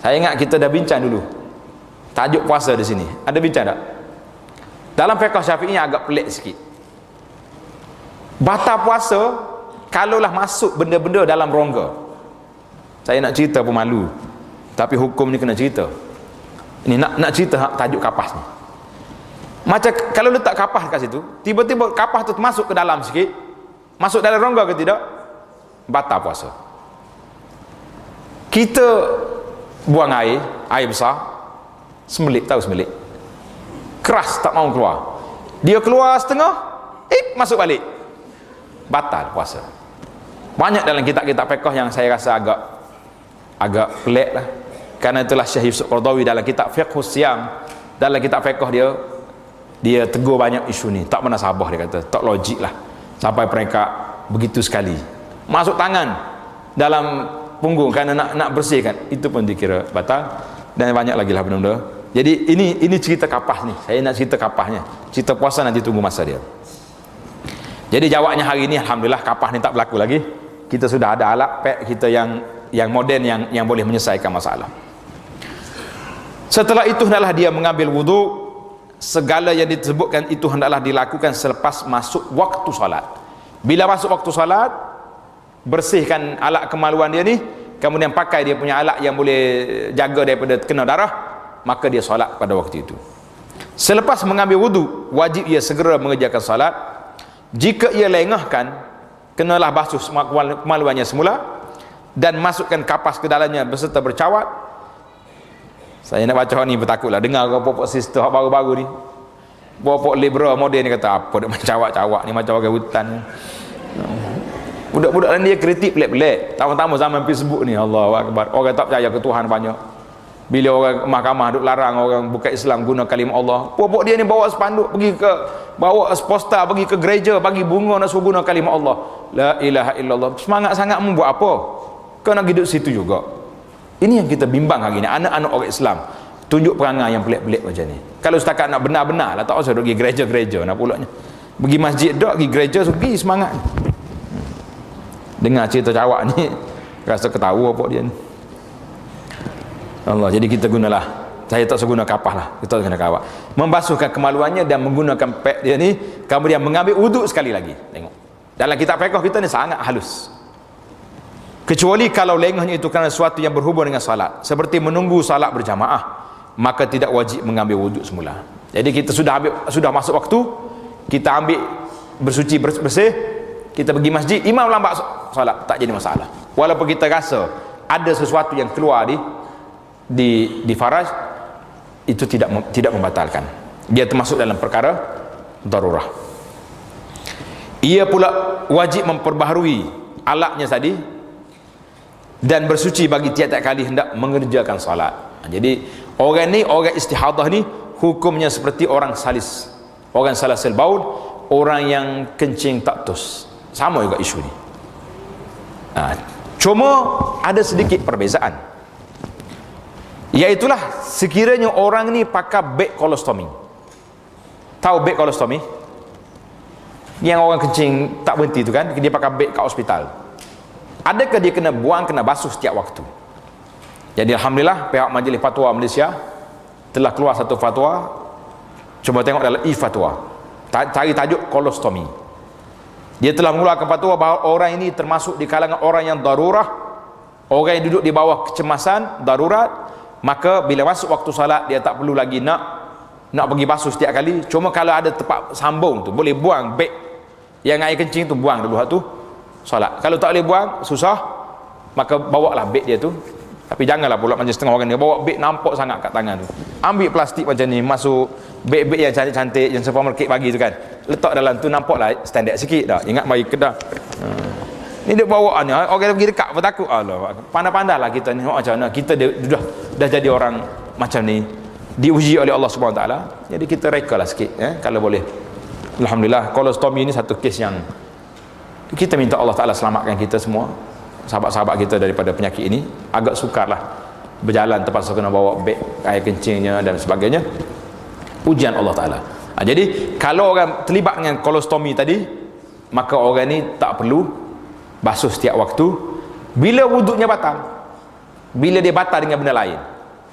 Saya ingat kita dah bincang dulu tajuk puasa di sini. Ada bincang tak? Dalam fiqh Syafi'i agak pelik sikit. Batal puasa kalaulah masuk benda-benda dalam rongga. Saya nak cerita pun malu, tapi hukum ni kena cerita. Ini nak cerita tajuk kapas ni. Macam kalau letak kapas kat situ, tiba-tiba kapas tu masuk ke dalam sikit, masuk dalam rongga ke tidak, batal puasa. Kita buang air besar, semelik, tahu semelik, keras tak mau keluar, dia keluar setengah, masuk balik, batal puasa. Banyak dalam kitab-kitab fiqh yang saya rasa agak pelik lah. Karena itulah Syekh Yusuf Qaradawi dalam kitab Fiqhus Siyam, dalam kitab fiqh dia tegur banyak isu ni, tak pernah sabah, dia kata tak logik lah sampai mereka begitu sekali masuk tangan dalam punggung kerana nak bersihkan, itu pun dikira batal. Dan banyak lagi lah benda-benda. Jadi ini cerita kapas ni, saya nak cerita kapasnya. Cerita puasa nanti tunggu masa dia. Jadi jawabnya hari ni alhamdulillah kapas ni tak berlaku lagi. Kita sudah ada alat pek kita yang moden yang boleh menyelesaikan masalah. Setelah itu hendaklah dia mengambil wudu. Segala yang disebutkan itu hendaklah dilakukan selepas masuk waktu salat. Bila masuk waktu salat, bersihkan alat kemaluan dia ni, kemudian pakai dia punya alat yang boleh jaga daripada kena darah, maka dia salat pada waktu itu. Selepas mengambil wudu, wajib ia segera mengerjakan salat. Jika ia lengahkan, kenalah basuh semua kemaluannya semula dan masukkan kapas ke dalamnya beserta bercawat. Saya nak baca ni bertakutlah dengar pokok sister baru-baru ni, pokok liberal modern ni kata apa dak mencawak-cawak ni macam orang hutan. Budak-budak ni dia kritik pelik-pelik. Tama-tama zaman Facebook ni, Allahu akbar. Orang tak percaya ke Tuhan banyak. Bila orang mahkamah duk larang orang bukan Islam guna kalimah Allah, pokok dia ni bawa spanduk pergi ke, bawa poster pergi ke gereja bagi bunga nak suruh guna kalimah Allah. La ilaha illallah. Semangat sangat membuat apa? Kau nak hidup situ juga. Ini yang kita bimbang hari ni, anak-anak orang Islam tunjuk perangai yang pelik-pelik macam ni. Kalau setakat nak benar-benar lah, tak usah pergi gereja-gereja nak pulaknya. Pergi masjid dak, pergi gereja pergi semangat. Dengar cerita cawak ni rasa ketawa apa dia ni. Allah, jadi kita gunalah, saya tak seguna kapas lah, kita guna kapas, membasuhkan kemaluannya dan menggunakan pek dia ni, kemudian mengambil wuduk sekali lagi. Tengok dalam kitab fiqh kita ni sangat halus, kecuali kalau lengahnya itu kerana sesuatu yang berhubung dengan salat, seperti menunggu salat berjamaah, maka tidak wajib mengambil wuduk semula. Jadi kita sudah masuk waktu, kita ambil bersuci bersih, kita pergi masjid, imam lambat salat, tak jadi masalah. Walaupun kita rasa ada sesuatu yang keluar di faraj, itu tidak membatalkan. Dia termasuk dalam perkara darurah. Ia pula wajib memperbaharui alatnya tadi dan bersuci bagi tiap-tiap kali hendak mengerjakan salat. Jadi orang istihadah ni hukumnya seperti orang salis, orang salasil baul, orang yang kencing tak tus. Sama juga isu ni. Cuma ada sedikit perbezaan, iaitulah sekiranya orang ni pakai beg kolostomi. Tahu beg kolostomi? Yang orang kencing tak berhenti tu kan, dia pakai beg kat hospital. Adakah dia kena buang, kena basuh setiap waktu? Jadi alhamdulillah pihak Majlis Fatwa Malaysia telah keluar satu fatwa. Cuba tengok dalam e-fatwa, cari tajuk kolostomi. Dia telah mengeluarkan fatwa bahawa orang ini termasuk di kalangan orang yang darurah, orang yang duduk di bawah kecemasan darurat. Maka bila masuk waktu salat, dia tak perlu lagi nak pergi basuh setiap kali. Cuma kalau ada tempat sambung tu, boleh buang beg yang air kencing tu, buang dulu tu salat. Kalau tak boleh buang, susah, maka bawa lah beg dia tu. Tapi janganlah pula macam setengah orang ni bawa beg nampak sangat kat tangan tu. Ambil plastik macam ni, masuk beg-beg yang cantik-cantik yang supermarket bagi tu kan, letak dalam tu, nampaklah standard sikit dah. Ingat mari kedah. Ni dia bawa ni, orang pergi dekat pun takut. Allah, pandai-pandailah kita ni. Macam mana kita dah jadi orang macam ni, diuji oleh Allah Subhanahu Wa Taala. Jadi kita rekalah sikit kalau boleh. Alhamdulillah, kolostomi ni satu kes yang kita minta Allah Taala selamatkan kita semua, sahabat-sahabat kita daripada penyakit ini. Agak sukarlah berjalan terpaksa kena bawa beg air kencingnya dan sebagainya, ujian Allah Taala. Jadi kalau orang terlibat dengan kolostomi tadi, maka orang ni tak perlu basuh setiap waktu. Bila wuduknya batal, bila dia batal dengan benda lain,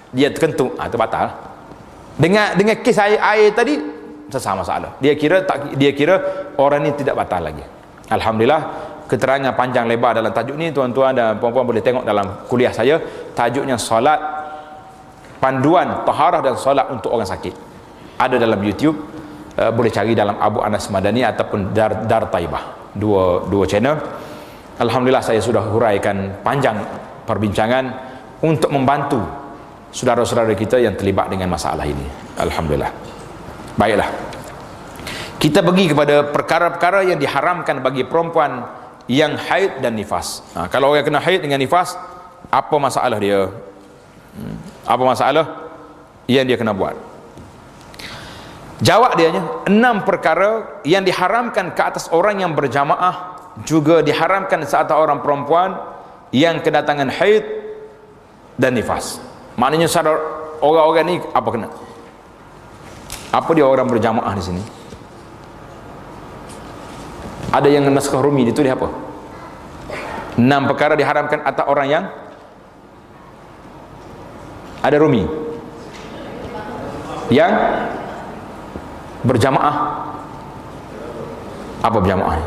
dia terkentut, itu batal. Dengan kes air tadi sesama masalah. Dia kira orang ni tidak batal lagi. Alhamdulillah, keterangan panjang lebar dalam tajuk ni, tuan-tuan dan puan-puan boleh tengok dalam kuliah saya. Tajuknya solat, panduan taharah dan solat untuk orang sakit. Ada dalam YouTube, boleh cari dalam Abu Anas Madani ataupun Dar Taibah, dua channel. Alhamdulillah, saya sudah huraikan panjang perbincangan untuk membantu saudara-saudara kita yang terlibat dengan masalah ini. Alhamdulillah. Baiklah, kita pergi kepada perkara-perkara yang diharamkan bagi perempuan yang haid dan nifas. Kalau orang kena haid dengan nifas, apa masalah dia? Apa masalah yang dia kena buat? Jawab dianya, 6 perkara yang diharamkan ke atas orang yang berjamaah, juga diharamkan saat orang perempuan yang kedatangan haid dan nifas. Maknanya saudara, orang-orang ni apa kena? Apa dia orang berjamaah di sini? Ada yang naskah Rumi ditulis apa? 6 perkara diharamkan atas orang yang ada Rumi, yang berjamaah. Apa berjamaah?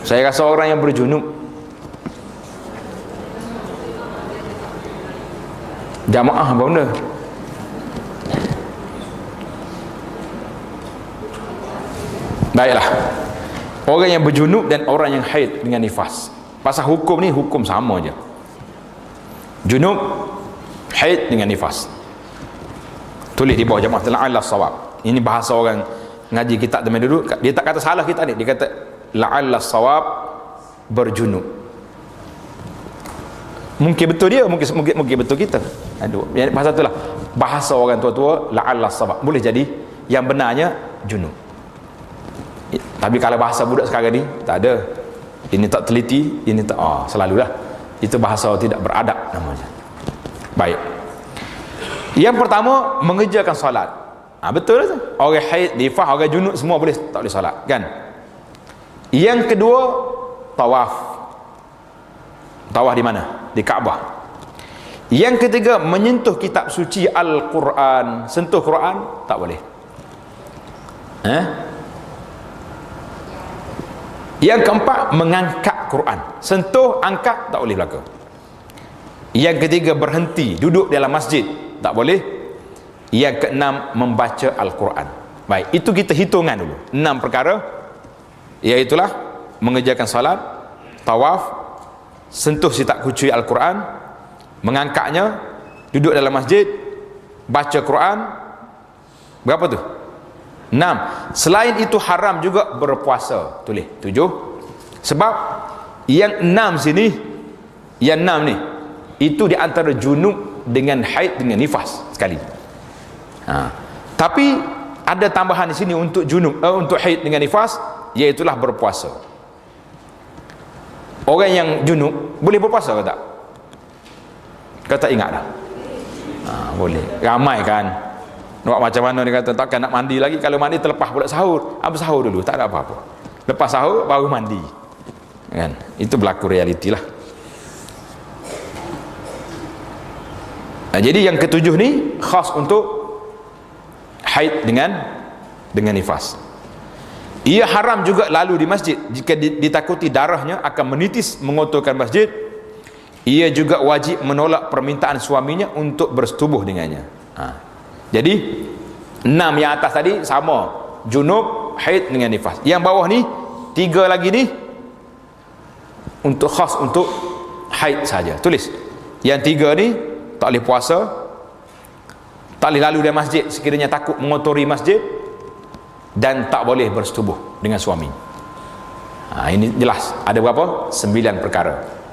Saya rasa orang yang berjunub. Jamaah apa benda? Baiklah, Orang yang berjunub dan orang yang haid dengan nifas. Pasal hukum ni hukum sama je. Junub, haid dengan nifas. Tulis di bawah jamaah la'alla sawab. Ini bahasa orang ngaji kitab zaman dulu. Dia tak kata salah kita ni, dia kata la'alla sawab berjunub. Mungkin betul dia, mungkin betul kita. Aduh, bahasa itulah bahasa orang tua-tua la'alla sawab. Boleh jadi yang benarnya junub. Tapi kalau bahasa budak sekarang ni tak ada. Ini tak teliti, ini tak selalulah. Itu bahasa tidak beradab namanya. Baik. Yang pertama, mengerjakan solat. Betul tu. Orang haid, nifas, orang junub semua boleh tak boleh solat, kan? Yang kedua, tawaf. Tawaf di mana? Di Kaabah. Yang ketiga, menyentuh kitab suci Al-Quran. Sentuh Quran tak boleh. Yang keempat, mengangkat Quran. Sentuh, angkat, tak boleh berlaku. Yang ketiga, berhenti duduk dalam masjid, tak boleh. Yang keenam, membaca Al-Quran. Baik, itu kita hitungan dulu 6 perkara, iaitulah mengerjakan salat, tawaf, sentuh sitak kucuy Al-Quran, mengangkatnya, duduk dalam masjid, baca Quran. Berapa tu? 6. Selain itu haram juga berpuasa. Tulis 7. Sebab yang 6 sini, yang 6 ni, itu di antara junub dengan haid dengan nifas sekali. Tapi ada tambahan di sini untuk junub, untuk haid dengan nifas, iaitulah berpuasa. Orang yang junub boleh berpuasa ke tak? Kau tak ingat dah? Boleh. Ramai kan? Nampak macam mana dia kata takkan nak mandi lagi, kalau mandi terlepas pula sahur. Sahur dulu, tak ada apa-apa. Lepas sahur baru mandi. Kan? Itu berlaku realiti lah. Jadi yang ketujuh ni khas untuk haid dengan nifas. Ia haram juga lalu di masjid jika ditakuti darahnya akan menitis mengotorkan masjid. Ia juga wajib menolak permintaan suaminya untuk bersetubuh dengannya. Jadi 6 yang atas tadi sama, junub, haid dengan nifas. Yang bawah ni 3 lagi ni untuk khas untuk haid saja. Tulis. Yang 3 ni tak boleh puasa, tak boleh lalu dari masjid sekiranya takut mengotori masjid, dan tak boleh bersetubuh dengan suami. Ini jelas ada berapa? 9 perkara.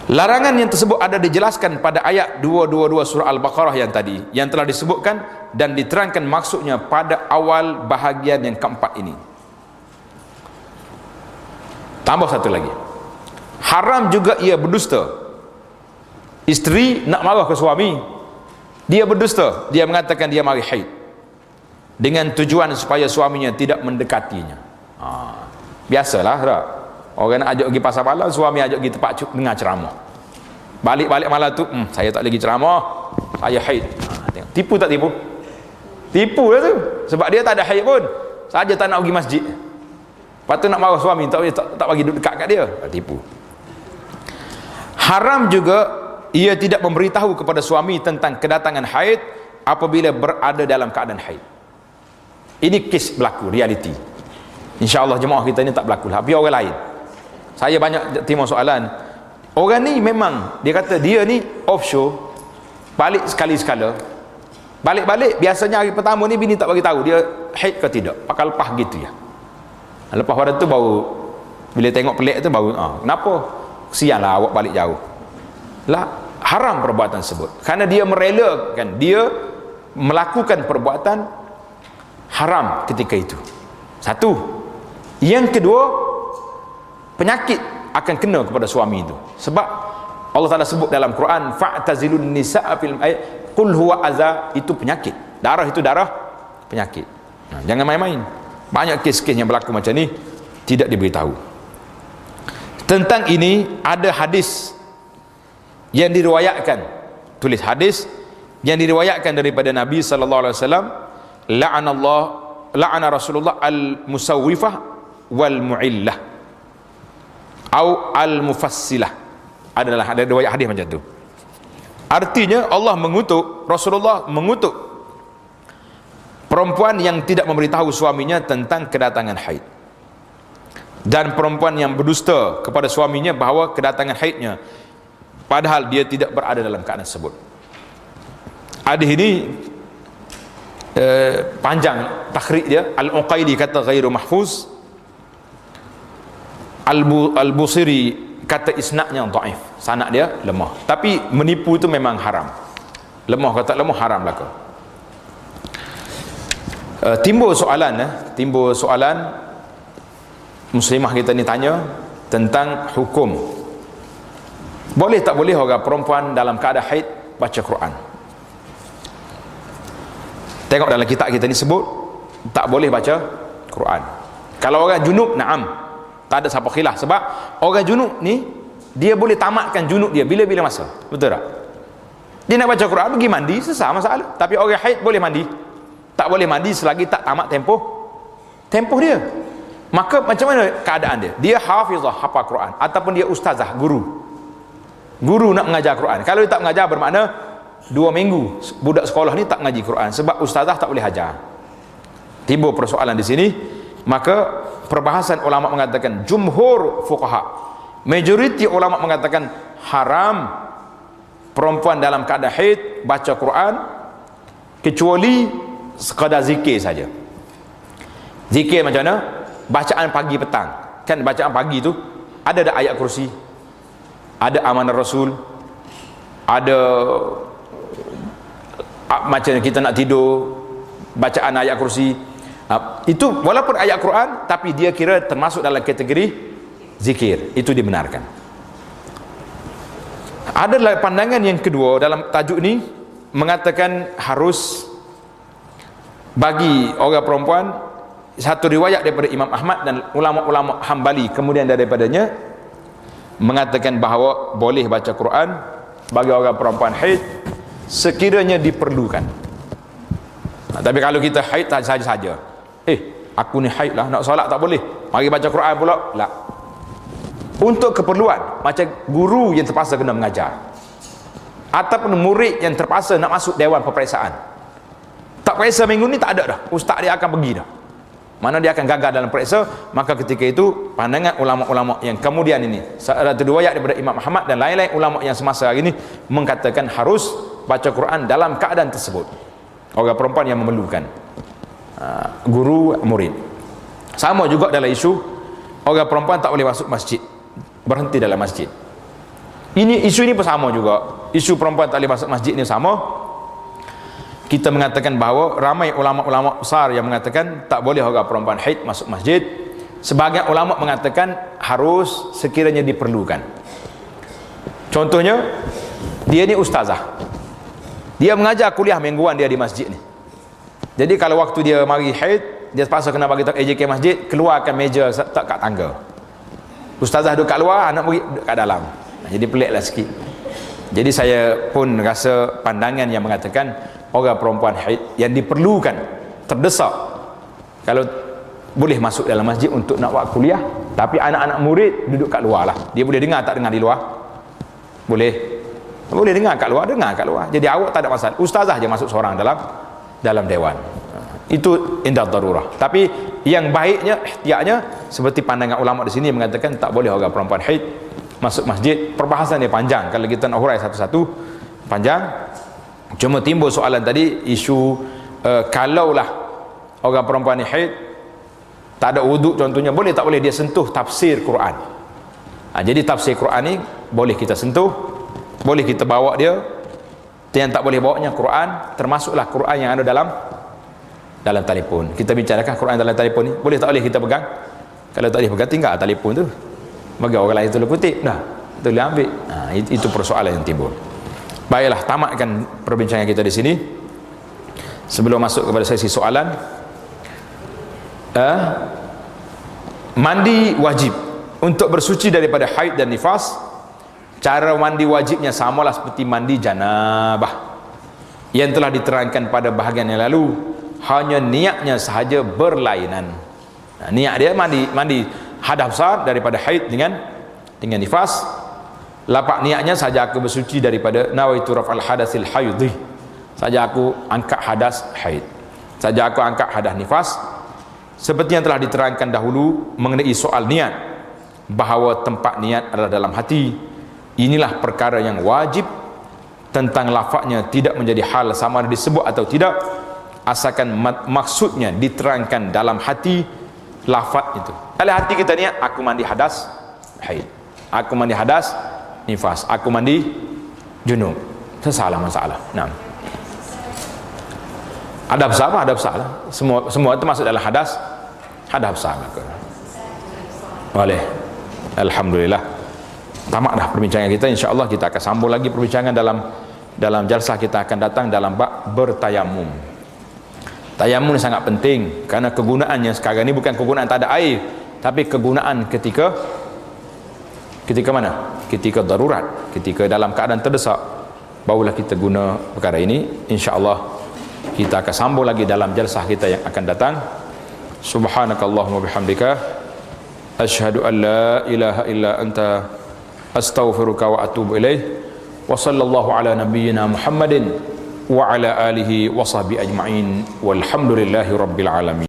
Larangan yang tersebut ada dijelaskan pada ayat 222 surah Al-Baqarah yang tadi, yang telah disebutkan dan diterangkan maksudnya pada awal bahagian yang keempat ini. Tambah satu lagi. Haram juga ia berdusta. Isteri nak marah ke suami, dia berdusta, dia mengatakan dia mari haid dengan tujuan supaya suaminya tidak mendekatinya. Biasalah tak? Orang nak ajak pergi pasar malam, suami ajak pergi tempat dengar ceramah. Balik-balik malam tu, saya tak lagi ceramah, saya haid. Tengok. Tipu tak tipu? Tipu lah tu. Sebab dia tak ada haid pun, saja tak nak pergi masjid. Lepas tu nak marah suami, tak bagi duduk dekat kat dia. Tipu. Haram juga ia tidak memberitahu kepada suami tentang kedatangan haid apabila berada dalam keadaan haid. Ini kes berlaku, realiti. InsyaAllah jemaah kita ni tak berlaku lah. Biar orang lain. Saya banyak terima soalan. Orang ni memang, dia kata dia ni offshore, balik sekali-sekala. Balik-balik, biasanya hari pertama ni bini tak bagi tahu dia haid ke tidak. Pakai lepas gitu ya. Lepas pada tu baru, bila tengok pelik tu baru, kenapa? Kesianlah awak balik jauh. Lah, haram perbuatan tersebut. Kerana dia merelakan, dia melakukan perbuatan haram ketika itu. Satu. Yang kedua, penyakit akan kena kepada suami itu. Sebab Allah Ta'ala sebut dalam Quran, fa'tazilun nisa'a fil qul huwa adza, itu penyakit. Darah itu darah penyakit. Jangan main-main. Banyak kes-kes yang berlaku macam ni tidak diberitahu. Tentang ini ada hadis yang diriwayatkan. Tulis hadis yang diriwayatkan daripada Nabi sallallahu alaihi wasallam, la'ana Rasulullah al-musawwifah wal mu'illah au al-mufassilah. Ada riwayat hadis macam tu. Artinya Allah mengutuk, Rasulullah mengutuk perempuan yang tidak memberitahu suaminya tentang kedatangan haid. dan perempuan yang berdusta kepada suaminya bahawa kedatangan haidnya padahal dia tidak berada dalam keadaan tersebut. Hadis ini panjang takhrij dia. Al-Uqaili kata ghairu mahfuz, Al-Busiri kata isnadnya dhaif, sanad dia lemah. Tapi menipu itu memang haram. Lemah kata lemah, haram belaka. Timbul soalan muslimah kita ni tanya tentang hukum. Boleh tak boleh orang perempuan dalam keadaan haid baca Quran? Tengok dalam kitab kita ni sebut tak boleh baca Quran. Kalau orang junub, na'am, tak ada siapa khilaf. Sebab orang junub ni dia boleh tamatkan junub dia bila-bila masa. Betul tak? Dia nak baca Quran pergi mandi, selesai masalah. Tapi orang haid boleh mandi? Tak boleh mandi selagi tak tamat tempoh dia. Maka macam mana keadaan dia? Dia hafizah, hafal Quran, ataupun dia ustazah, guru nak mengajar Quran. Kalau dia tak mengajar, bermakna 2 minggu budak sekolah ni tak mengaji Quran, sebab ustazah tak boleh ajar. Timbul persoalan di sini. Maka perbahasan ulama mengatakan, jumhur fuqaha, majoriti ulama mengatakan haram perempuan dalam keadaan haid baca Quran, kecuali sekadar zikir saja. Zikir macam mana? Bacaan pagi petang. Kan bacaan pagi tu ada ayat kursi, ada amanah Rasul, ada macam kita nak tidur, bacaan ayat kursi. Itu walaupun ayat Quran, tapi dia kira termasuk dalam kategori zikir. Itu dibenarkan. Ada pandangan yang kedua dalam tajuk ni, mengatakan harus bagi orang perempuan, satu riwayat daripada Imam Ahmad dan ulama-ulama Hambali kemudian daripadanya mengatakan bahawa boleh baca Quran bagi orang perempuan haid sekiranya diperlukan. Tapi kalau kita haid saja-saja, aku ni haid lah, nak solat tak boleh, mari baca Quran pula, tak. Untuk keperluan, macam guru yang terpaksa kena mengajar, ataupun murid yang terpaksa nak masuk dewan peperiksaan, tak periksa minggu ni tak ada dah, ustaz dia akan pergi dah, mana dia akan gagal dalam periksa. Maka ketika itu pandangan ulama-ulama yang kemudian ini, satu riwayat daripada Imam Ahmad dan lain-lain ulama yang semasa hari ini mengatakan harus baca Quran dalam keadaan tersebut, orang perempuan yang memerlukan, guru murid. Sama juga dalam isu orang perempuan tak boleh masuk masjid, berhenti dalam masjid. Isu ini pun sama juga. Isu perempuan tak boleh masuk masjid ni sama. Kita mengatakan bahawa ramai ulama-ulama besar yang mengatakan tak boleh orang perempuan haid masuk masjid. Sebahagian ulama mengatakan harus sekiranya diperlukan. Contohnya, dia ni ustazah, dia mengajar kuliah mingguan dia di masjid ni. Jadi kalau waktu dia mari haid, dia terpaksa kena bagi tahu AJK masjid, keluarkan meja tak kat tangga. Ustazah duduk kat luar, anak murid duduk kat dalam. Jadi peliklah sikit. Jadi saya pun rasa pandangan yang mengatakan orang perempuan haid yang diperlukan, terdesak, kalau boleh masuk dalam masjid untuk nak buat kuliah, tapi anak-anak murid duduk kat luar lah. Dia boleh dengar tak dengar di luar? Boleh dengar kat luar, dengar kat luar. Jadi awak tak ada masalah. Ustazah je masuk seorang dalam dewan. Itu indah darurah. Tapi yang baiknya, ihtiyatnya, seperti pandangan ulama di sini mengatakan tak boleh orang perempuan haid masuk masjid. Perbahasan dia panjang, kalau kita nak hurai satu-satu panjang. Cuma timbul soalan tadi, isu kalaulah orang perempuan ni haid, tak ada wuduk contohnya, boleh tak boleh dia sentuh tafsir Quran? Jadi tafsir Quran ni boleh kita sentuh, boleh kita bawa dia. Yang tak boleh bawanya Quran, termasuklah Quran yang ada dalam telefon. Kita bicarakan Quran dalam telefon ni, boleh tak boleh kita pegang? Kalau tak boleh pegang, tinggal telefon tu, bagi orang lain tu kutip dah, tu boleh ambil. Itu persoalan yang timbul. Baiklah, tamatkan perbincangan kita di sini. Sebelum masuk kepada sesi soalan, mandi wajib untuk bersuci daripada haid dan nifas. Cara mandi wajibnya samalah seperti mandi janabah yang telah diterangkan pada bahagian yang lalu, hanya niatnya sahaja berlainan. Niat dia mandi hadas besar daripada haid dengan nifas. Lapak niatnya saja aku bersuci daripada nawaitu raf'al hadasil haidhi, saja aku angkat hadas haid, saja aku angkat hadas nifas. Seperti yang telah diterangkan dahulu mengenai soal niat, bahawa tempat niat adalah dalam hati. Inilah perkara yang wajib. Tentang lafaznya tidak menjadi hal sama ada disebut atau tidak, asalkan maksudnya diterangkan dalam hati lafaz itu. Dalam hati kita niat, aku mandi hadas haid, aku mandi hadas nifas, aku mandi junub, sesalah masalah. Nah, ada besar, ada besar. Semua itu masuk dalam hadas besar. Boleh. Alhamdulillah. Tamat dah perbincangan kita. InsyaAllah kita akan sambung lagi perbincangan dalam jalsah kita akan datang dalam bab bertayamum. Tayamum ni sangat penting, kerana kegunaannya sekarang ni bukan kegunaan tak ada air, tapi kegunaan ketika mana? Ketika darurat, ketika dalam keadaan terdesak, barulah kita guna perkara ini. InsyaAllah kita akan sambung lagi dalam jalsah kita yang akan datang. Subhanakallahumma bihamdika, asyhadu an la ilaha illa anta, astaghfiruka wa atubu ilaih. Wa sallallahu ala nabiyyina Muhammadin wa ala alihi wa sahbihi ajma'in, walhamdulillahi rabbil alamin.